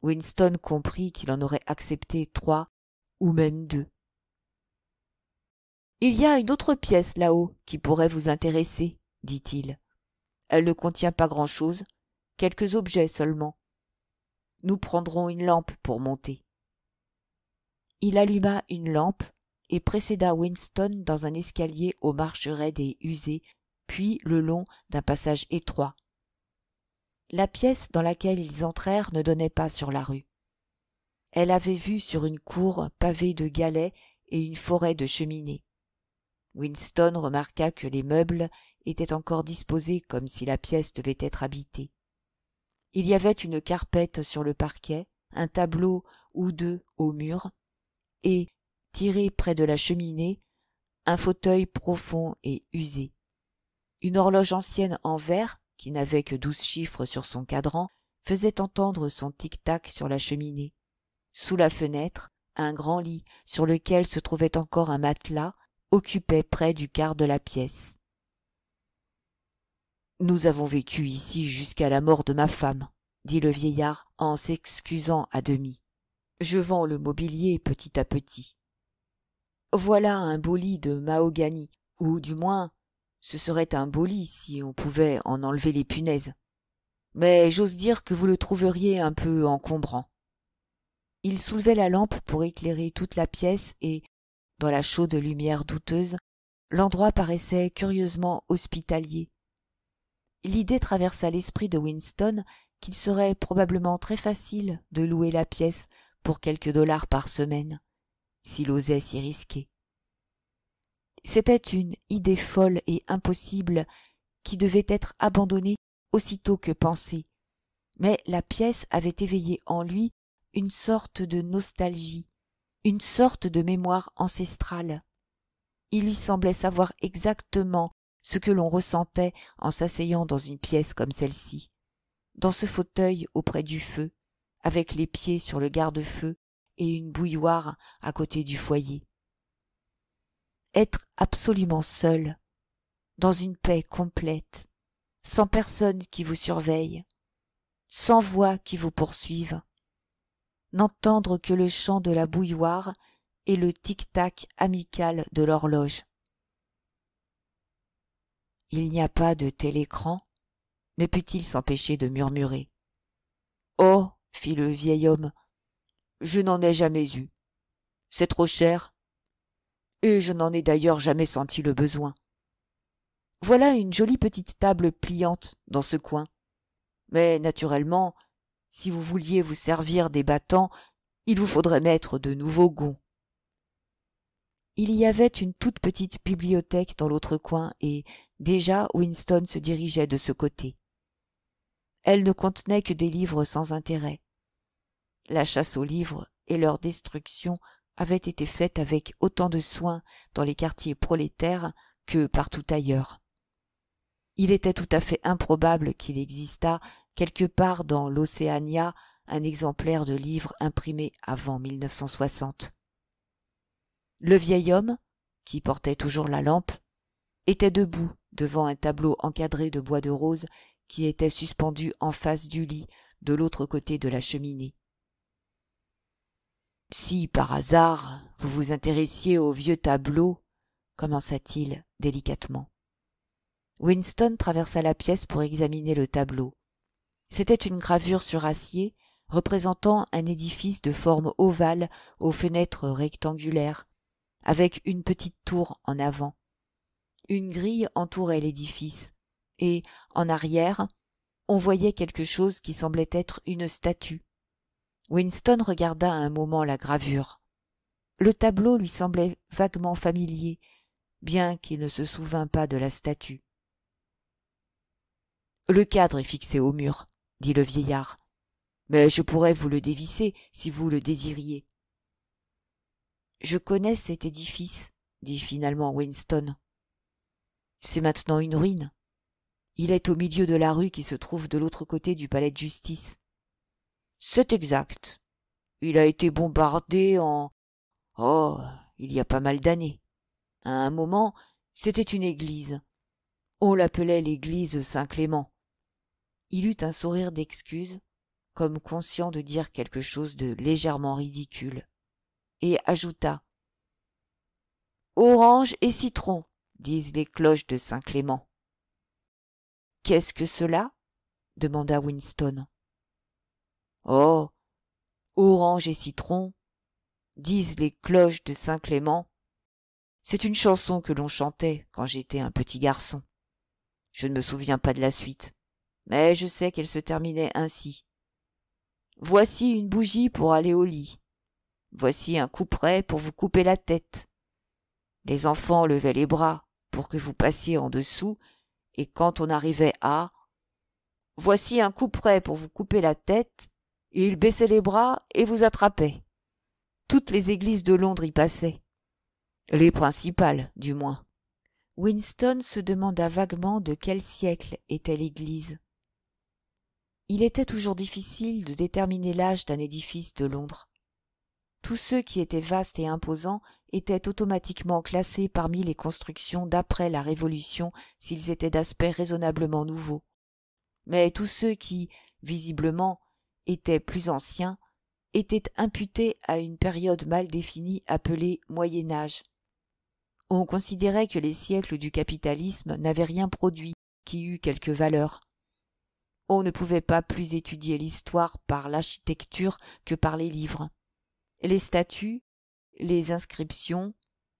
Winston comprit qu'il en aurait accepté 3 ou même 2. « Il y a une autre pièce là-haut qui pourrait vous intéresser, » dit-il. « Elle ne contient pas grand-chose, quelques objets seulement. Nous prendrons une lampe pour monter. » Il alluma une lampe et précéda Winston dans un escalier aux marches raides et usées, puis le long d'un passage étroit. La pièce dans laquelle ils entrèrent ne donnait pas sur la rue. Elle avait vue sur une cour pavée de galets et une forêt de cheminées. Winston remarqua que les meubles étaient encore disposés comme si la pièce devait être habitée. Il y avait une carpette sur le parquet, un tableau ou deux au mur, et, tiré près de la cheminée, un fauteuil profond et usé. Une horloge ancienne en verre, qui n'avait que 12 chiffres sur son cadran, faisait entendre son tic-tac sur la cheminée. Sous la fenêtre, un grand lit sur lequel se trouvait encore un matelas occupait près du quart de la pièce. Nous avons vécu ici jusqu'à la mort de ma femme, dit le vieillard en s'excusant à demi. Je vends le mobilier petit à petit. Voilà un beau lit de mahogany, ou du moins, ce serait un beau lit si on pouvait en enlever les punaises. Mais j'ose dire que vous le trouveriez un peu encombrant. Il soulevait la lampe pour éclairer toute la pièce et, dans la chaude lumière douteuse, l'endroit paraissait curieusement hospitalier. L'idée traversa l'esprit de Winston qu'il serait probablement très facile de louer la pièce pour quelques dollars par semaine, s'il osait s'y risquer. C'était une idée folle et impossible qui devait être abandonnée aussitôt que pensée, mais la pièce avait éveillé en lui une sorte de nostalgie, une sorte de mémoire ancestrale. Il lui semblait savoir exactement ce que l'on ressentait en s'asseyant dans une pièce comme celle-ci, dans ce fauteuil auprès du feu, avec les pieds sur le garde-feu et une bouilloire à côté du foyer. Être absolument seul, dans une paix complète, sans personne qui vous surveille, sans voix qui vous poursuive, n'entendre que le chant de la bouilloire et le tic-tac amical de l'horloge. Il n'y a pas de tel écran, ne put-il s'empêcher de murmurer. Oh, fit le vieil homme, je n'en ai jamais eu. C'est trop cher, et je n'en ai d'ailleurs jamais senti le besoin. Voilà une jolie petite table pliante dans ce coin. Mais naturellement, si vous vouliez vous servir des battants, il vous faudrait mettre de nouveaux gonds. Il y avait une toute petite bibliothèque dans l'autre coin et déjà Winston se dirigeait de ce côté. Elle ne contenait que des livres sans intérêt. La chasse aux livres et leur destruction avaient été faites avec autant de soin dans les quartiers prolétaires que partout ailleurs. Il était tout à fait improbable qu'il existât quelque part dans l'Océania un exemplaire de livre imprimé avant 1960. Le vieil homme, qui portait toujours la lampe, était debout devant un tableau encadré de bois de rose qui était suspendu en face du lit de l'autre côté de la cheminée. « Si, par hasard, vous vous intéressiez au vieux tableau, commença-t-il délicatement. Winston traversa la pièce pour examiner le tableau. C'était une gravure sur acier représentant un édifice de forme ovale aux fenêtres rectangulaires, avec une petite tour en avant. Une grille entourait l'édifice, et, en arrière, on voyait quelque chose qui semblait être une statue. Winston regarda un moment la gravure. Le tableau lui semblait vaguement familier, bien qu'il ne se souvînt pas de la statue. « Le cadre est fixé au mur, » dit le vieillard, « mais je pourrais vous le dévisser si vous le désiriez. »« Je connais cet édifice, » dit finalement Winston. « C'est maintenant une ruine. Il est au milieu de la rue qui se trouve de l'autre côté du palais de justice. »« C'est exact. Il a été bombardé en... Oh, il y a pas mal d'années. À un moment, c'était une église. On l'appelait l'église Saint-Clément. » Il eut un sourire d'excuse, comme conscient de dire quelque chose de légèrement ridicule, et ajouta « Orange et citron, disent les cloches de Saint-Clément. »« Qu'est-ce que cela ?» demanda Winston. « Oh, orange et citron, disent les cloches de Saint-Clément. C'est une chanson que l'on chantait quand j'étais un petit garçon. Je ne me souviens pas de la suite, mais je sais qu'elle se terminait ainsi. Voici une bougie pour aller au lit. Voici un couperet pour vous couper la tête. Les enfants levaient les bras pour que vous passiez en dessous, et quand on arrivait à « Voici un couperet pour vous couper la tête », ils baissaient les bras et vous attrapaient. Toutes les églises de Londres y passaient. Les principales, du moins. Winston se demanda vaguement de quel siècle était l'église. Il était toujours difficile de déterminer l'âge d'un édifice de Londres. Tous ceux qui étaient vastes et imposants étaient automatiquement classés parmi les constructions d'après la Révolution s'ils étaient d'aspect raisonnablement nouveau. Mais tous ceux qui, visiblement, étaient plus anciens, étaient imputés à une période mal définie appelée Moyen Âge. On considérait que les siècles du capitalisme n'avaient rien produit qui eût quelque valeur. On ne pouvait pas plus étudier l'histoire par l'architecture que par les livres. Les statues, les inscriptions,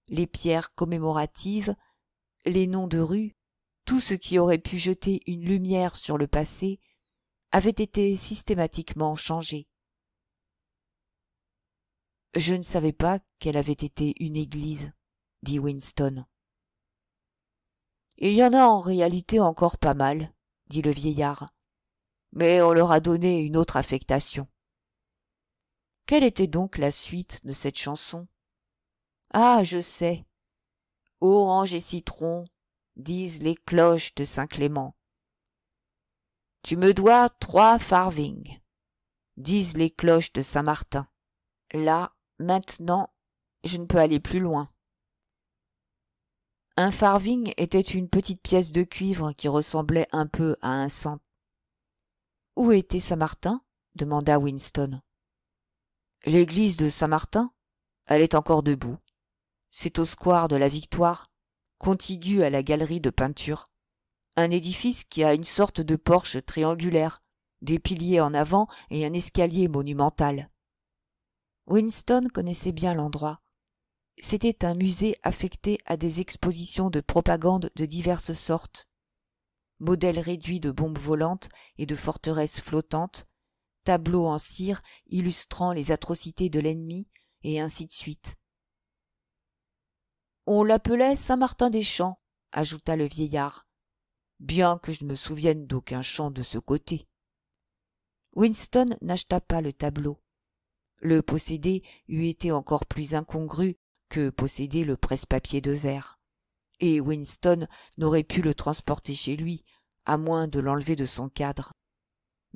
les pierres commémoratives, les noms de rues, tout ce qui aurait pu jeter une lumière sur le passé, avait été systématiquement changé. « Je ne savais pas qu'elle avait été une église, » dit Winston. « Il y en a en réalité encore pas mal, » dit le vieillard, « mais on leur a donné une autre affectation. » Quelle était donc la suite de cette chanson? Ah, je sais. Orange et citron, disent les cloches de Saint-Clément. Tu me dois 3 farthings, disent les cloches de Saint-Martin. Là, maintenant, je ne peux aller plus loin. Un farthing était une petite pièce de cuivre qui ressemblait un peu à un cent. Où était Saint-Martin? Demanda Winston. L'église de Saint-Martin? Elle est encore debout. C'est au square de la Victoire, contigu à la galerie de peinture. Un édifice qui a une sorte de porche triangulaire, des piliers en avant et un escalier monumental. Winston connaissait bien l'endroit. C'était un musée affecté à des expositions de propagande de diverses sortes. Modèles réduits de bombes volantes et de forteresses flottantes, tableaux en cire illustrant les atrocités de l'ennemi, et ainsi de suite. On l'appelait Saint-Martin-des-Champs, ajouta le vieillard, bien que je ne me souvienne d'aucun champ de ce côté. Winston n'acheta pas le tableau. Le posséder eût été encore plus incongru que posséder le presse-papier de verre, et Winston n'aurait pu le transporter chez lui, à moins de l'enlever de son cadre.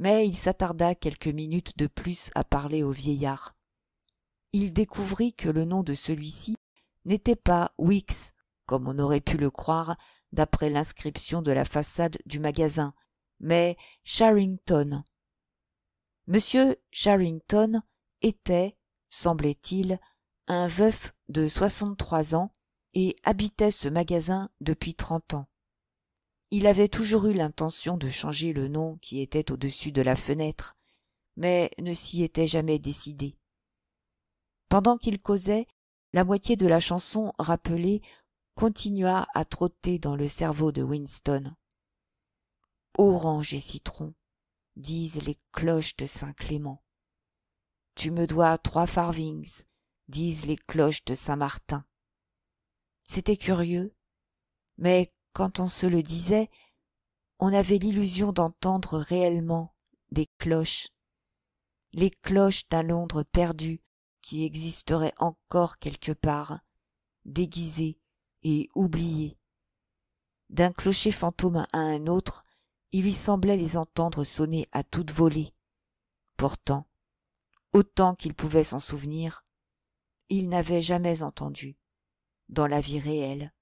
Mais il s'attarda quelques minutes de plus à parler au vieillard. Il découvrit que le nom de celui-ci n'était pas Weeks, comme on aurait pu le croire d'après l'inscription de la façade du magasin, mais Charrington. Monsieur Charrington était, semblait-il, un veuf de 63 ans et habitait ce magasin depuis 30 ans. Il avait toujours eu l'intention de changer le nom qui était au-dessus de la fenêtre, mais ne s'y était jamais décidé. Pendant qu'il causait, la moitié de la chanson rappelée continua à trotter dans le cerveau de Winston. Orange et citron, disent les cloches de Saint-Clément. Tu me dois 3 farthings, disent les cloches de Saint-Martin. C'était curieux, mais quand on se le disait, on avait l'illusion d'entendre réellement des cloches, les cloches d'un Londres perdu qui existerait encore quelque part, déguisé et oublié. D'un clocher fantôme à un autre, il lui semblait les entendre sonner à toute volée. Pourtant, autant qu'il pouvait s'en souvenir, il n'avait jamais entendu, dans la vie réelle,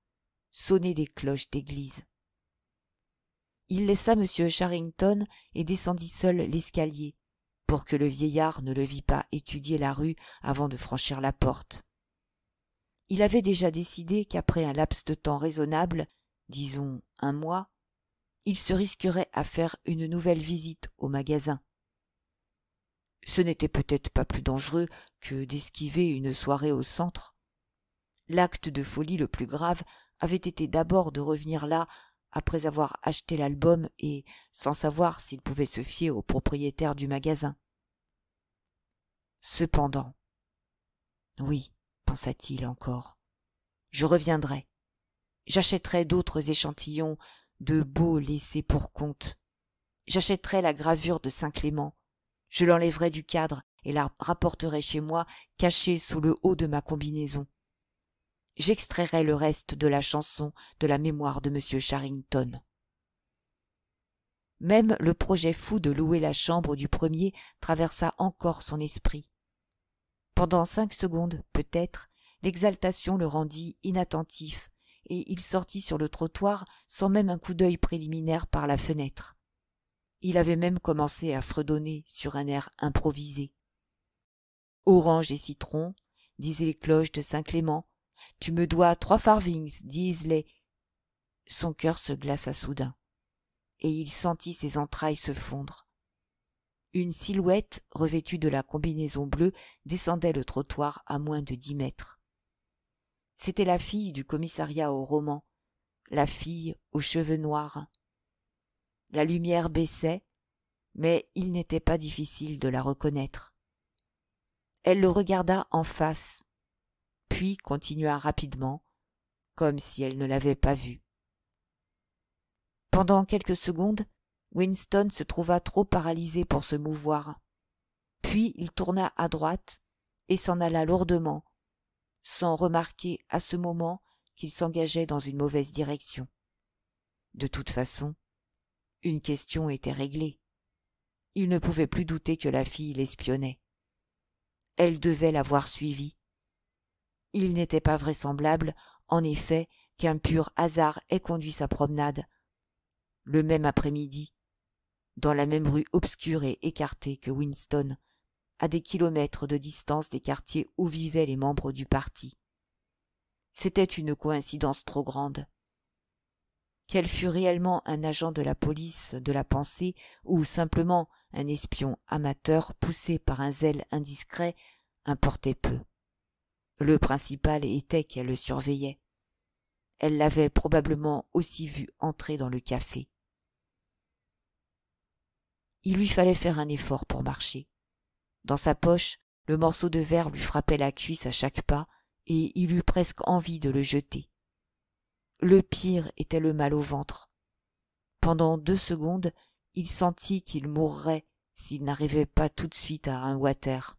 sonner des cloches d'église. Il laissa M. Charrington et descendit seul l'escalier, pour que le vieillard ne le vît pas étudier la rue avant de franchir la porte. Il avait déjà décidé qu'après un laps de temps raisonnable, disons 1 mois, il se risquerait à faire une nouvelle visite au magasin. Ce n'était peut-être pas plus dangereux que d'esquiver une soirée au centre. L'acte de folie le plus grave avait été d'abord de revenir là après avoir acheté l'album et sans savoir s'il pouvait se fier au propriétaire du magasin. Cependant, oui, pensa-t-il encore, je reviendrai. J'achèterai d'autres échantillons de beaux laissés pour compte. J'achèterai la gravure de Saint-Clément. Je l'enlèverai du cadre et la rapporterai chez moi cachée sous le haut de ma combinaison. J'extrairai le reste de la chanson de la mémoire de M. Charrington. Même le projet fou de louer la chambre du premier traversa encore son esprit. Pendant 5 secondes, peut-être, l'exaltation le rendit inattentif, et il sortit sur le trottoir sans même un coup d'œil préliminaire par la fenêtre. Il avait même commencé à fredonner sur un air improvisé. « Orange et citron, disaient les cloches de Saint-Clément. Tu me dois 3 farthings, disent les... » Son cœur se glaça soudain, et il sentit ses entrailles se fondre. Une silhouette revêtue de la combinaison bleue descendait le trottoir à moins de 10 mètres. C'était la fille du commissariat au roman, la fille aux cheveux noirs. La lumière baissait, mais il n'était pas difficile de la reconnaître. Elle le regarda en face, puis continua rapidement, comme si elle ne l'avait pas vu. Pendant quelques secondes, Winston se trouva trop paralysé pour se mouvoir. Puis il tourna à droite et s'en alla lourdement, sans remarquer à ce moment qu'il s'engageait dans une mauvaise direction. De toute façon, une question était réglée. Il ne pouvait plus douter que la fille l'espionnait. Elle devait l'avoir suivi. Il n'était pas vraisemblable, en effet, qu'un pur hasard ait conduit sa promenade, le même après-midi, dans la même rue obscure et écartée que Winston, à des kilomètres de distance des quartiers où vivaient les membres du parti. C'était une coïncidence trop grande. Qu'elle fût réellement un agent de la police de la pensée ou simplement un espion amateur poussé par un zèle indiscret importait peu. Le principal était qu'elle le surveillait. Elle l'avait probablement aussi vu entrer dans le café. Il lui fallait faire un effort pour marcher. Dans sa poche, le morceau de verre lui frappait la cuisse à chaque pas, et il eut presque envie de le jeter. Le pire était le mal au ventre. Pendant 2 secondes, il sentit qu'il mourrait s'il n'arrivait pas tout de suite à un water.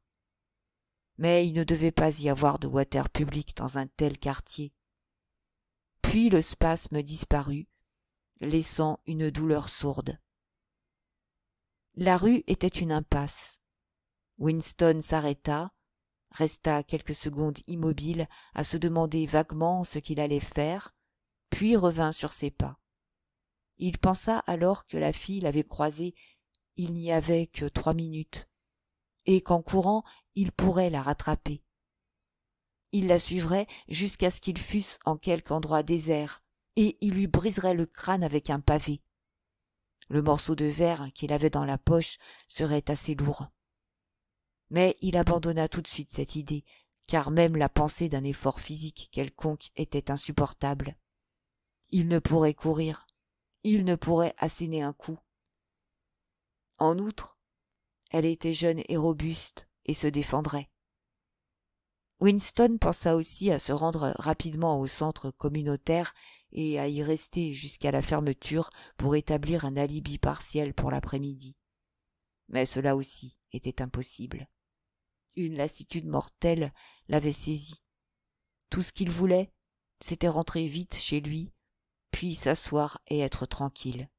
Mais il ne devait pas y avoir de water public dans un tel quartier. Puis le spasme disparut, laissant une douleur sourde. La rue était une impasse. Winston s'arrêta, resta quelques secondes immobile à se demander vaguement ce qu'il allait faire, puis revint sur ses pas. Il pensa alors que la fille l'avait croisé il n'y avait que 3 minutes, et qu'en courant il pourrait la rattraper. Il la suivrait jusqu'à ce qu'ils fussent en quelque endroit désert, et il lui briserait le crâne avec un pavé. Le morceau de verre qu'il avait dans la poche serait assez lourd. Mais il abandonna tout de suite cette idée, car même la pensée d'un effort physique quelconque était insupportable. Il ne pourrait courir, il ne pourrait asséner un coup. En outre, elle était jeune et robuste, et se défendrait. Winston pensa aussi à se rendre rapidement au centre communautaire et à y rester jusqu'à la fermeture pour établir un alibi partiel pour l'après-midi. Mais cela aussi était impossible. Une lassitude mortelle l'avait saisi. Tout ce qu'il voulait, c'était rentrer vite chez lui, puis s'asseoir et être tranquille.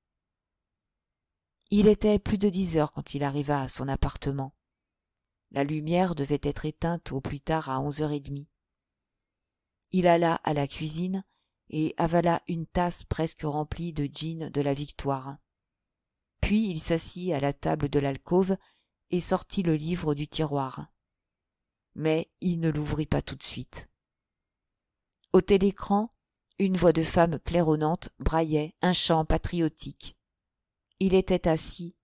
Il était plus de 10 heures quand il arriva à son appartement. La lumière devait être éteinte au plus tard à 11h30. Il alla à la cuisine et avala une tasse presque remplie de gin de la Victoire. Puis il s'assit à la table de l'alcôve et sortit le livre du tiroir. Mais il ne l'ouvrit pas tout de suite. Au télécran, une voix de femme claironnante braillait un chant patriotique. Il était assis,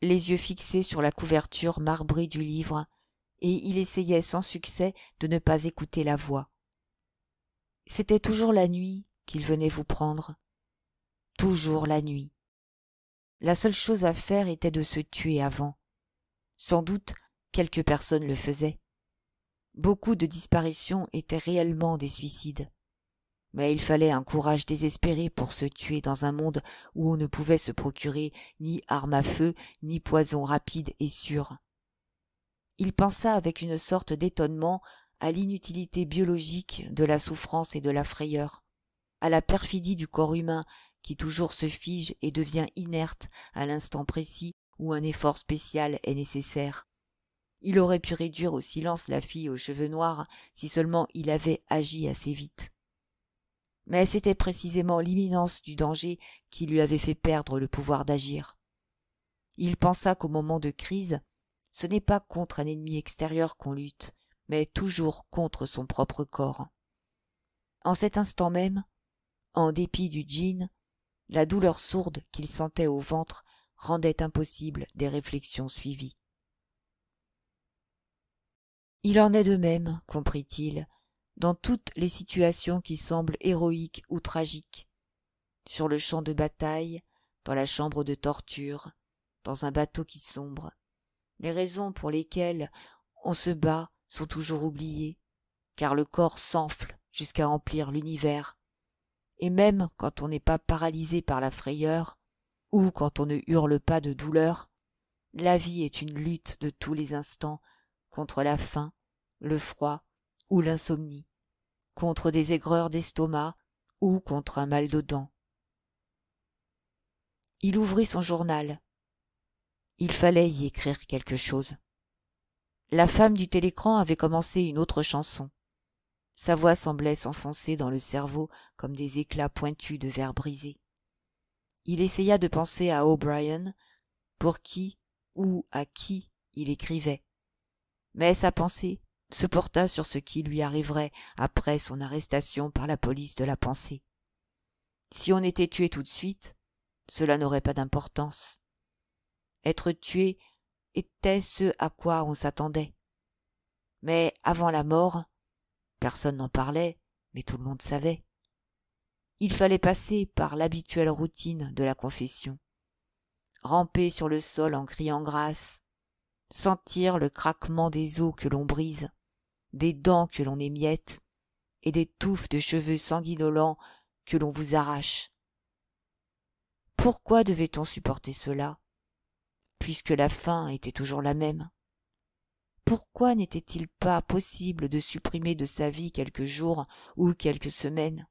les yeux fixés sur la couverture marbrée du livre, et il essayait sans succès de ne pas écouter la voix. C'était toujours la nuit qu'il venait vous prendre. Toujours la nuit. La seule chose à faire était de se tuer avant. Sans doute, quelques personnes le faisaient. Beaucoup de disparitions étaient réellement des suicides. Mais il fallait un courage désespéré pour se tuer dans un monde où on ne pouvait se procurer ni arme à feu, ni poison rapide et sûr. Il pensa avec une sorte d'étonnement à l'inutilité biologique de la souffrance et de la frayeur, à la perfidie du corps humain qui toujours se fige et devient inerte à l'instant précis où un effort spécial est nécessaire. Il aurait pu réduire au silence la fille aux cheveux noirs si seulement il avait agi assez vite. Mais c'était précisément l'imminence du danger qui lui avait fait perdre le pouvoir d'agir. Il pensa qu'au moment de crise, ce n'est pas contre un ennemi extérieur qu'on lutte, mais toujours contre son propre corps. En cet instant même, en dépit du gin, la douleur sourde qu'il sentait au ventre rendait impossible des réflexions suivies. Il en est de même, comprit-il, dans toutes les situations qui semblent héroïques ou tragiques, sur le champ de bataille, dans la chambre de torture, dans un bateau qui sombre. Les raisons pour lesquelles on se bat sont toujours oubliées, car le corps s'enfle jusqu'à emplir l'univers, et même quand on n'est pas paralysé par la frayeur, ou quand on ne hurle pas de douleur, la vie est une lutte de tous les instants contre la faim, le froid ou l'insomnie, contre des aigreurs d'estomac ou contre un mal de dents. Il ouvrit son journal. Il fallait y écrire quelque chose. La femme du télécran avait commencé une autre chanson. Sa voix semblait s'enfoncer dans le cerveau comme des éclats pointus de verre brisé. Il essaya de penser à O'Brien, pour qui ou à qui il écrivait. Mais sa pensée se porta sur ce qui lui arriverait après son arrestation par la police de la pensée. Si on était tué tout de suite, cela n'aurait pas d'importance. Être tué était ce à quoi on s'attendait. Mais avant la mort, personne n'en parlait, mais tout le monde savait. Il fallait passer par l'habituelle routine de la confession. Ramper sur le sol en criant grâce, sentir le craquement des os que l'on brise, des dents que l'on émiette, et des touffes de cheveux sanguinolents que l'on vous arrache. Pourquoi devait-on supporter cela, puisque la fin était toujours la même? Pourquoi n'était-il pas possible de supprimer de sa vie quelques jours ou quelques semaines?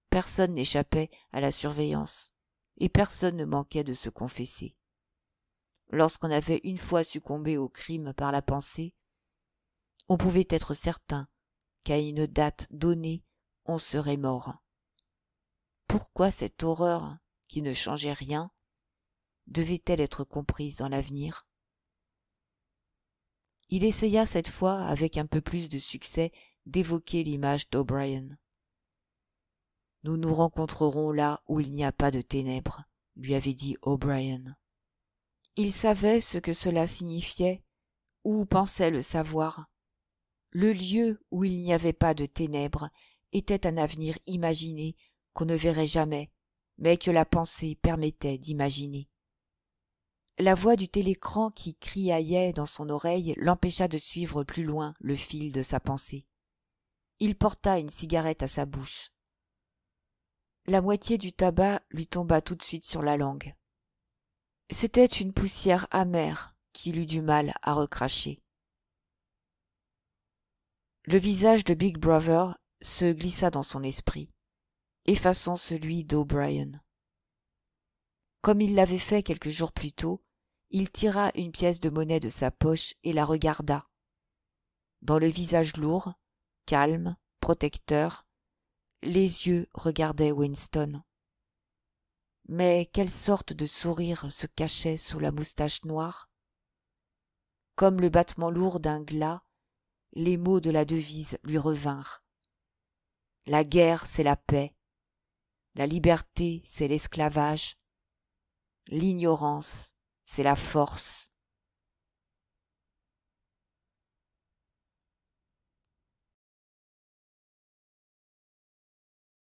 Personne n'échappait à la surveillance, et personne ne manquait de se confesser. Lorsqu'on avait une fois succombé au crime par la pensée, on pouvait être certain qu'à une date donnée, on serait mort. Pourquoi cette horreur, qui ne changeait rien, devait-elle être comprise dans l'avenir? Il essaya cette fois, avec un peu plus de succès, d'évoquer l'image d'O'Brien. « Nous nous rencontrerons là où il n'y a pas de ténèbres », lui avait dit O'Brien. Il savait ce que cela signifiait, ou pensait le savoir. Le lieu où il n'y avait pas de ténèbres était un avenir imaginé qu'on ne verrait jamais, mais que la pensée permettait d'imaginer. La voix du télécran qui criaillait dans son oreille l'empêcha de suivre plus loin le fil de sa pensée. Il porta une cigarette à sa bouche. La moitié du tabac lui tomba tout de suite sur la langue. C'était une poussière amère qu'il eut du mal à recracher. Le visage de Big Brother se glissa dans son esprit, effaçant celui d'O'Brien. Comme il l'avait fait quelques jours plus tôt, il tira une pièce de monnaie de sa poche et la regarda. Dans le visage lourd, calme, protecteur, les yeux regardaient Winston. Mais quelle sorte de sourire se cachait sous la moustache noire? Comme le battement lourd d'un glas, les mots de la devise lui revinrent. La guerre, c'est la paix. La liberté, c'est l'esclavage. L'ignorance, c'est la force.